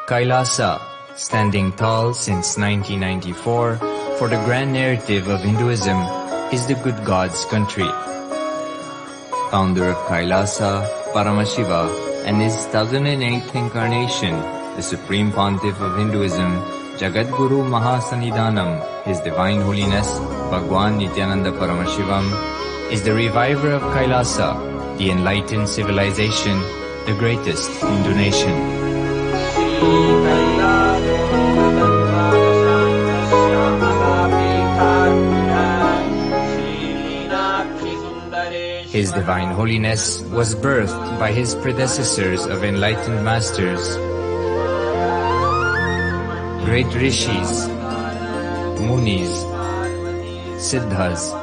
Kailasa, standing tall since 1994 for the grand narrative of Hinduism, is the good God's country. Founder of Kailasa, Paramashiva, and his 1008th incarnation, the Supreme Pontiff of Hinduism, Jagadguru Mahasanidhanam, His Divine Holiness, Bhagwan Nithyananda Paramashivam, is the reviver of Kailasa, the enlightened civilization, the greatest Hindu nation. His Divine Holiness was birthed by his predecessors of enlightened masters, great rishis, munis, siddhas,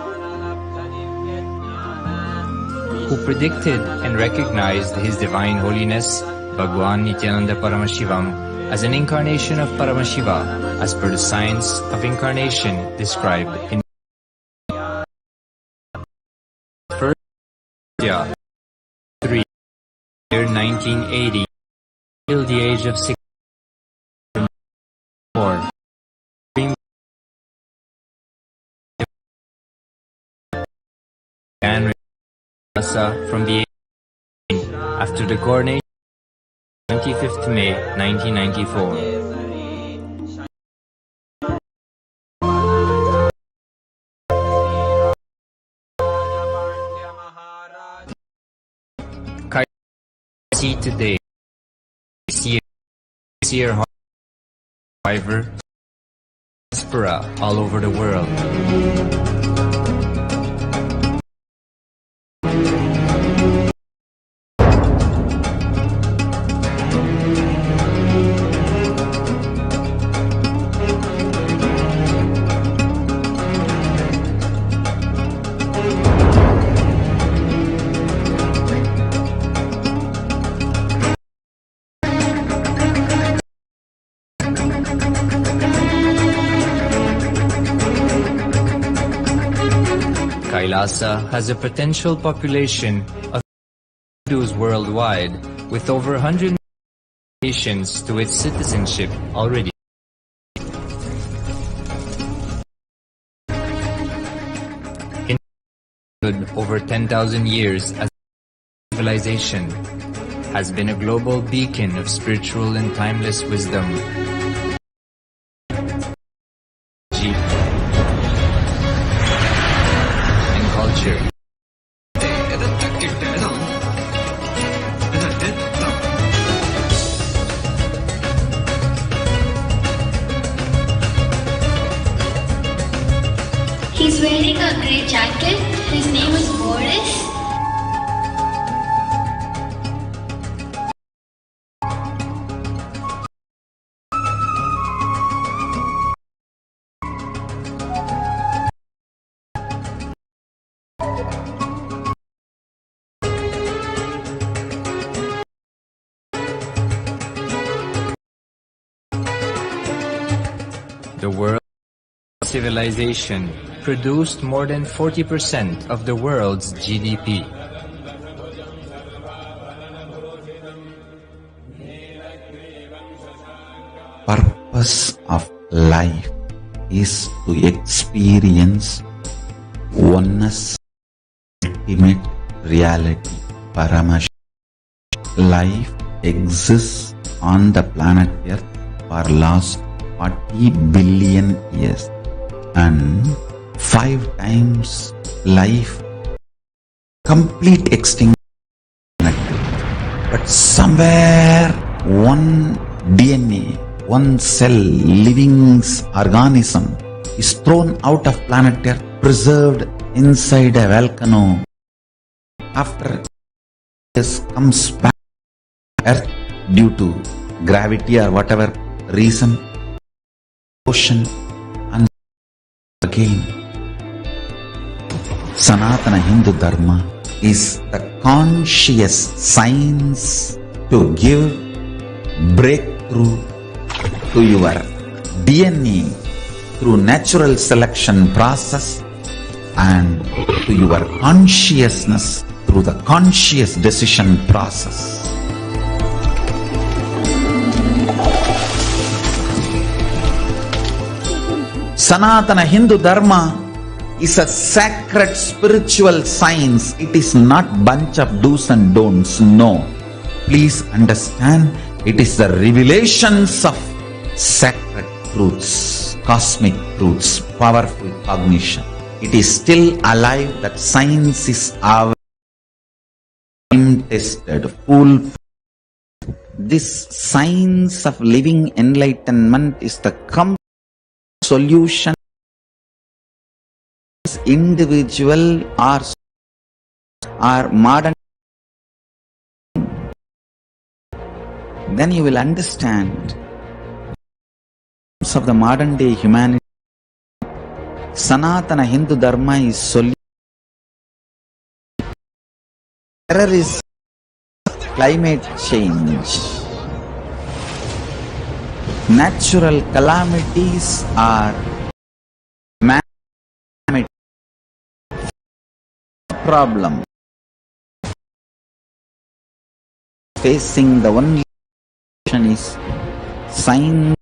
who predicted and recognized His Divine Holiness, Bhagwan Nithyananda Paramashivam, as an incarnation of Paramashiva, as per the science of incarnation described in First 3, year 1980, till the age of 64. And from the after the coronation, 25th May 1994. See today, see her however, diaspora all over the world. Kailasa has a potential population of Hindus worldwide, with over 100 nations to its citizenship already. Hinduism, over 10,000 years as a civilization, has been a global beacon of spiritual and timeless wisdom. He's wearing a grey jacket. His name is Boris. The world civilization produced more than 40% of the world's GDP. Purpose of life is to experience oneness, ultimate reality, Paramashivoham. Life exists on the planet Earth for last 40 billion years, and 5 times life, complete extinction. But somewhere one DNA, one cell, living organism is thrown out of planet Earth, preserved inside a volcano. After this comes back to Earth due to gravity or whatever reason, ocean, and again. Sanatana Hindu Dharma is the conscious science to give breakthrough to your DNA through natural selection process and to your consciousness through the conscious decision process. Sanatana Hindu Dharma is a sacred spiritual science. It is not bunch of do's and don'ts. No. Please understand, it is the revelations of sacred truths, cosmic truths, powerful cognition. It is still alive. That science is our tested, foolproof. This science of living enlightenment is the complete solution. Individual or modern, then you will understand of the modern day humanity. Sanatana Hindu Dharma is solution. Terror is climate change. Natural calamities are man-made problem. Facing the only solution is science.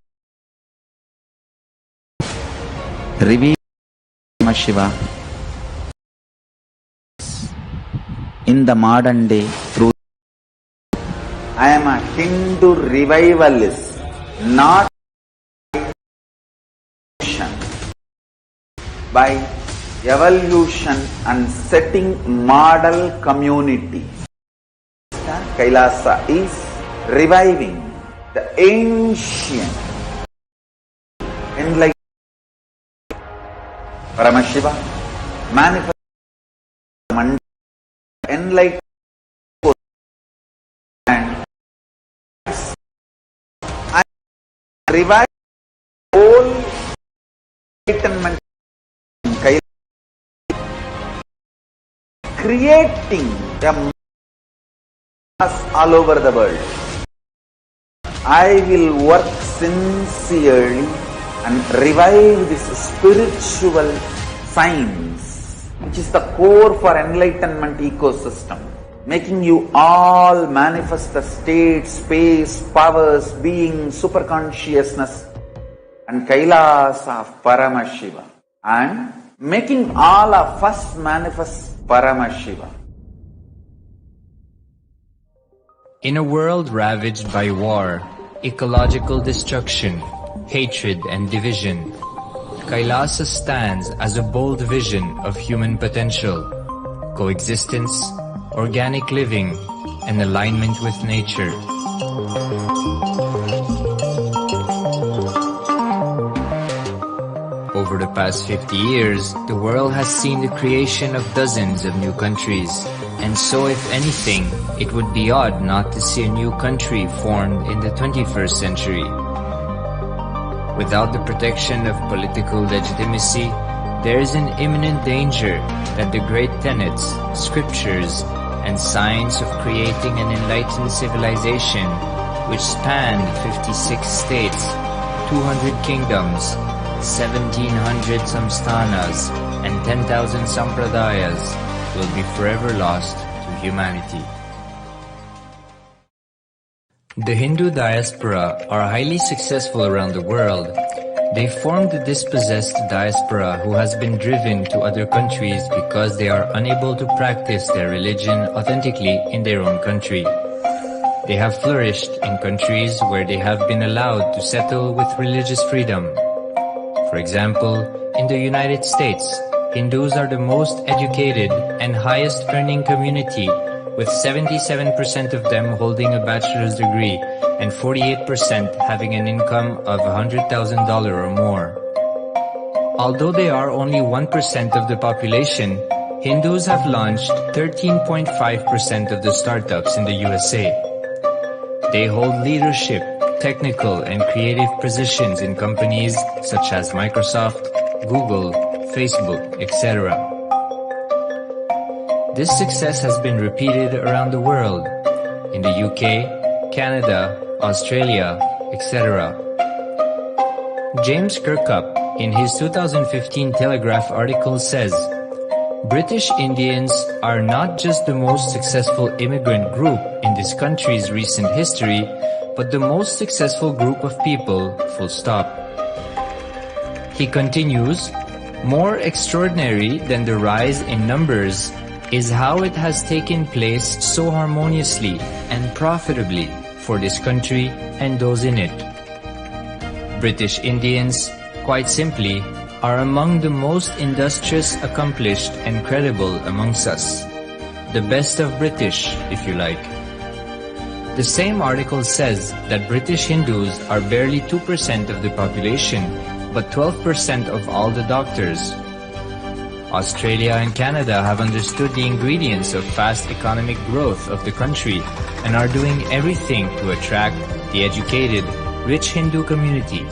Reveal Paramashiva in the modern day through. I am a Hindu revivalist, not by evolution and setting model community. Kailasa is reviving the ancient enlightenment. Paramashiva manifest enlightenment and revive all enlightenment, creating a mass all over the world. I will work sincerely and revive this spiritual science, which is the core for enlightenment ecosystem, making you all manifest the state, space, powers, being, superconsciousness and Kailasa of Paramashiva, and making all of us manifest Paramashiva. In a world ravaged by war, ecological destruction, hatred and division, Kailasa stands as a bold vision of human potential, coexistence, organic living, and alignment with nature. Over the past 50 years, the world has seen the creation of dozens of new countries, and so if anything, it would be odd not to see a new country formed in the 21st century. Without the protection of political legitimacy, there is an imminent danger that the great tenets, scriptures, and science of creating an enlightened civilization, which spanned 56 states, 200 kingdoms, 1700 samsthanas, and 10,000 sampradayas, will be forever lost to humanity. The Hindu diaspora are highly successful around the world. They formed the dispossessed diaspora who has been driven to other countries because they are unable to practice their religion authentically in their own country. They have flourished in countries where they have been allowed to settle with religious freedom. For example, in the United States, Hindus are the most educated and highest earning community, with 77% of them holding a bachelor's degree and 48% having an income of $100,000 or more. Although they are only 1% of the population, Hindus have launched 13.5% of the startups in the USA. They hold leadership, technical and creative positions in companies such as Microsoft, Google, Facebook, etc. This success has been repeated around the world, in the UK, Canada, Australia, etc. James Kirkup, in his 2015 Telegraph article says, British Indians are not just the most successful immigrant group in this country's recent history, but the most successful group of people, full stop. He continues, more extraordinary than the rise in numbers is how it has taken place so harmoniously and profitably for this country and those in it. British Indians, quite simply, are among the most industrious, accomplished and credible amongst us. The best of British, if you like. The same article says that British Hindus are barely 2% of the population, but 12% of all the doctors. Australia and Canada have understood the ingredients of fast economic growth of the country and are doing everything to attract the educated, rich Hindu community.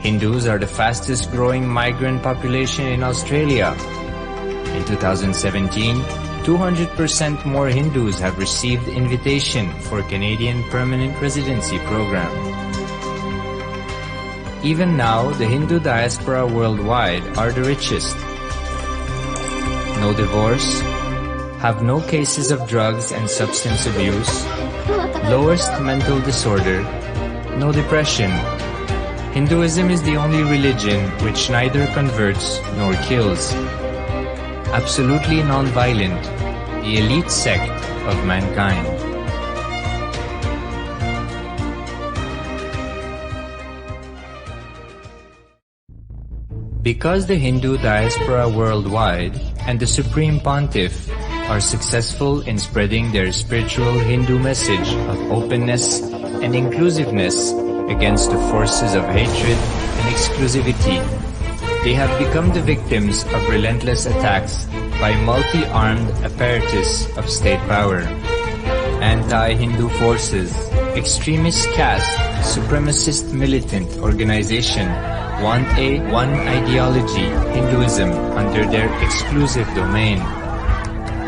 Hindus are the fastest growing migrant population in Australia. In 2017, 200% more Hindus have received invitation for Canadian Permanent Residency Program. Even now, the Hindu diaspora worldwide are the richest. No divorce, have no cases of drugs and substance abuse, lowest mental disorder, no depression. Hinduism is the only religion which neither converts nor kills. Absolutely non-violent, the elite sect of mankind. Because the Hindu diaspora worldwide and the Supreme Pontiff are successful in spreading their spiritual Hindu message of openness and inclusiveness against the forces of hatred and exclusivity, they have become the victims of relentless attacks by multi-armed apparatus of state power. Anti-Hindu forces, extremist caste, supremacist militant organization want a one ideology, Hinduism, under their exclusive domain.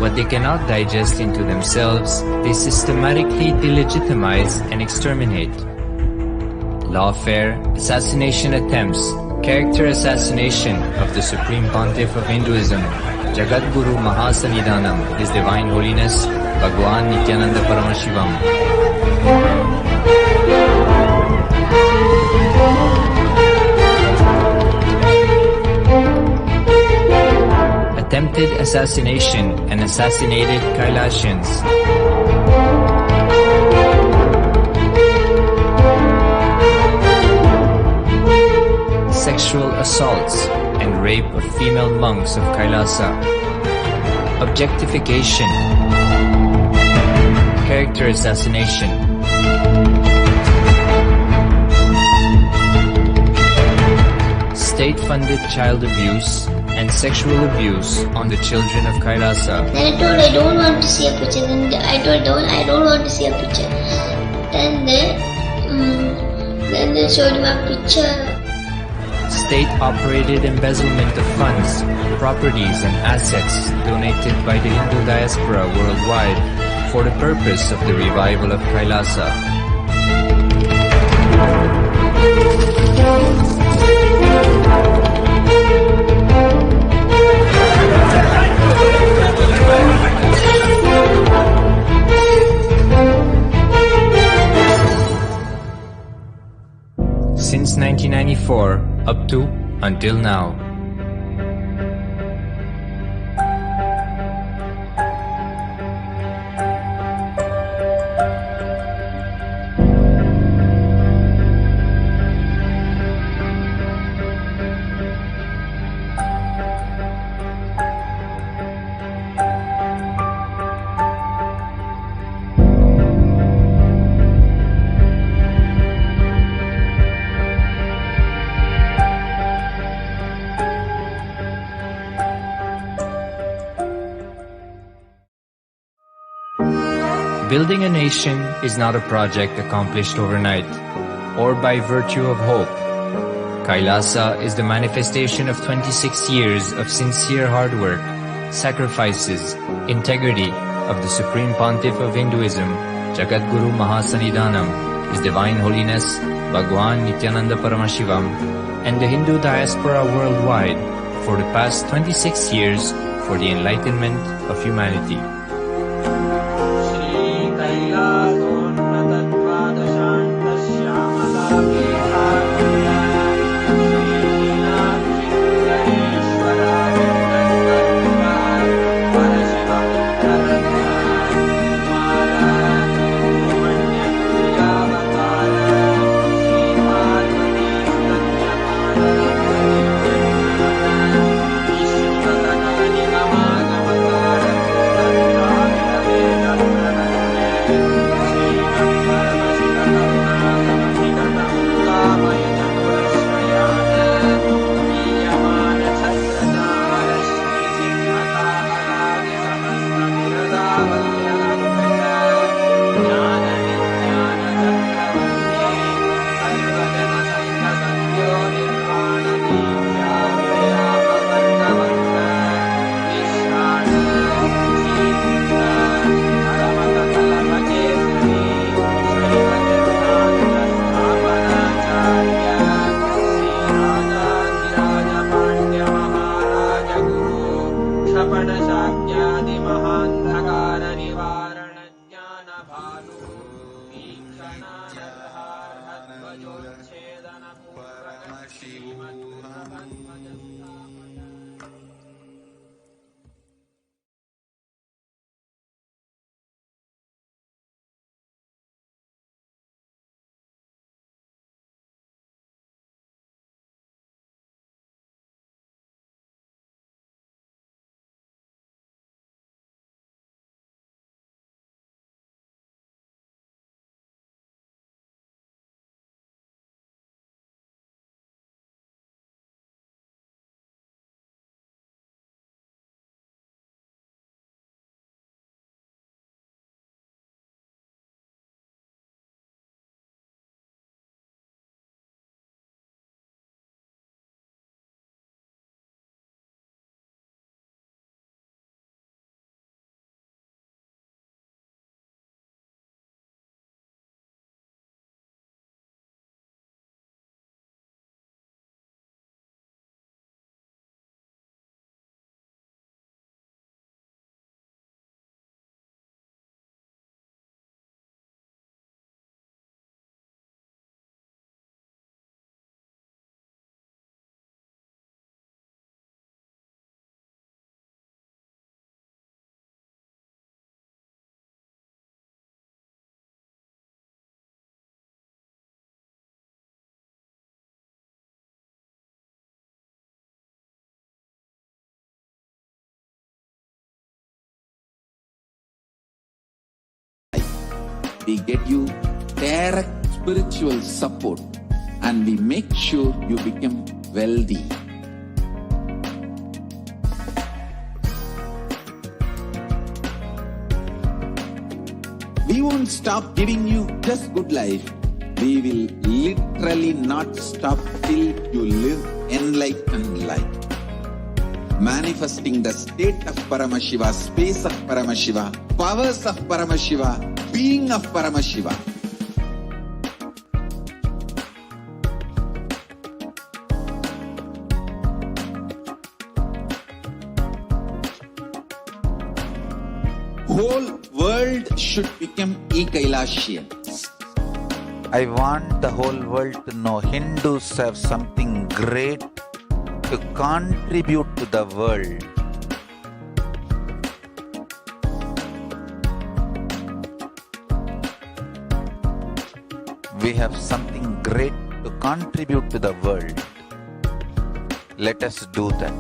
What they cannot digest into themselves, they systematically delegitimize and exterminate. Lawfare, assassination attempts, character assassination of the Supreme Pontiff of Hinduism, Jagadguru Mahasannidhanam, His Divine Holiness, Bhagwan Nithyananda Paramashivam. Attempted assassination and assassinated Kailasians. Sexual assaults and rape of female monks of Kailasa. Objectification. Character assassination. State-funded child abuse and sexual abuse on the children of Kailasa. Then I told I don't want to see a picture. Then I told I don't want to see a picture. Then they showed me a picture. State-operated embezzlement of funds, properties and assets donated by the Hindu diaspora worldwide for the purpose of the revival of Kailasa. Since 1994, up to until now. Building a nation is not a project accomplished overnight, or by virtue of hope. Kailasa is the manifestation of 26 years of sincere hard work, sacrifices, integrity of the Supreme Pontiff of Hinduism, Jagadguru Mahasannidhanam, His Divine Holiness, Bhagwan Nithyananda Paramashivam, and the Hindu diaspora worldwide for the past 26 years for the enlightenment of humanity. We get you direct spiritual support and we make sure you become wealthy. We won't stop giving you just good life. We will literally not stop till you live enlightened life. Manifesting the state of Paramashiva, space of Paramashiva, powers of Paramashiva, being of Paramashiva. Whole world should become Kailasians. I want the whole world to know Hindus have something great to contribute to the world. We have something great to contribute to the world. Let us do that.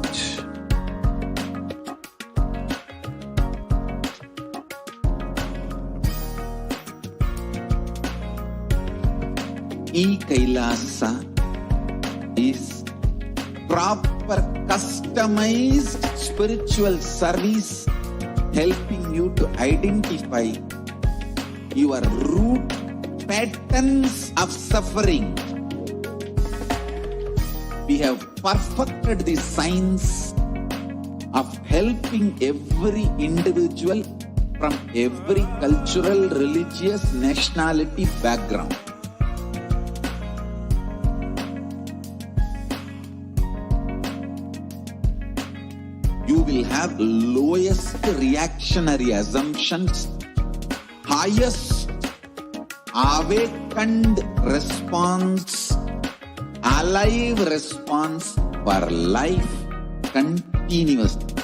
Kailasa is proper customized spiritual service helping you to identify your root patterns of suffering. We have perfected the science of helping every individual from every cultural, religious, nationality background. You will have lowest reactionary assumptions, highest awakened response, alive response for life continuously.